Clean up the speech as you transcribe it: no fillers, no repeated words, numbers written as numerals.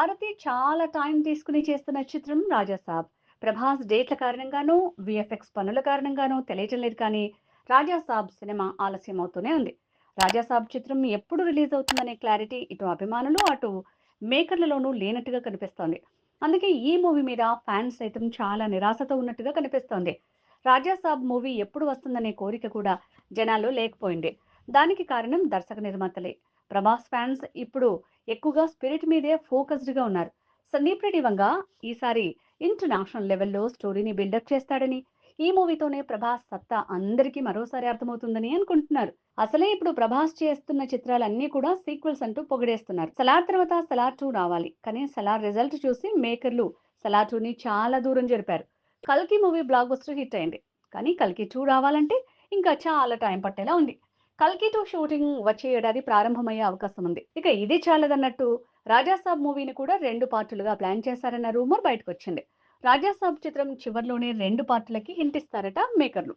భారతి చాలా టైం తీసుకుని చేస్తున్న చిత్రం 'రాజాసాబ్'. ప్రభాస్ డేట్ల కారణంగానో, వీఎఫ్ఎక్స్ పనుల కారణంగానో తెలియటం లేదు కానీ 'రాజాసాబ్' సినిమా ఆలస్యం అవుతూనే ఉంది. 'రాజాసాబ్' చిత్రం ఎప్పుడు రిలీజ్ అవుతుందనే క్లారిటీ ఇటు అభిమానులు, అటు మేకర్లలోనూ లేనట్టుగా కనిపిస్తోంది. అందుకే ఈ మూవీ మీద ఫ్యాన్స్ సైతం చాలా నిరాశతో ఉన్నట్టుగా కనిపిస్తోంది. 'రాజాసాబ్' మూవీ ఎప్పుడు వస్తుందనే కోరిక కూడా జనాల్లో లేకపోయింది. దానికి కారణం దర్శక నిర్మాతలే. ప్రభాస్ ఫ్యాన్స్ ఇప్పుడు ఎక్కువగా స్పిరిట్ మీదే ఫోకస్డ్‌గా ఉన్నారు. సందీప్ రెడ్డి వంగ ఈసారి ఇంటర్నేషనల్ లెవెల్‌లో స్టోరీని బిల్డప్ చేస్తాడని, ఈ మూవీతోనే ప్రభాస్ సత్తా అందరికీ మరోసారి అర్థమవుతుందని అనుకుంటున్నారు. అసలే ఇప్పుడు ప్రభాస్ చేస్తున్న చిత్రాలన్నీ కూడా సీక్వెల్స్ అంటూ పొగిడేస్తున్నారు. 'సలార్' తర్వాత 'సలార్ 2' రావాలి. కానీ 'సలార్' రిజల్ట్ చూసి మేకర్లు 'సలార్ 2'ని చాలా దూరం జరిపారు. 'కల్కి' మూవీ బ్లాక్ బస్టర్ హిట్ అయింది. కానీ 'కల్కి 2' రావాలంటే ఇంకా చాలా టైం పట్టేలా ఉంది. 'కల్కి 2' షూటింగ్ వచ్చే ఏడాది ప్రారంభమయ్యే అవకాశం ఉంది. ఇక ఇది చాలదన్నట్టు 'రాజాసాబ్' మూవీని కూడా 2 పార్టులుగా ప్లాన్ చేశారన్న రూమర్ బయటకొచ్చింది. 'రాజాసాబ్' చిత్రం చివర్లోనే 2 పార్టులకి హింట్ ఇస్తారట మేకర్లు.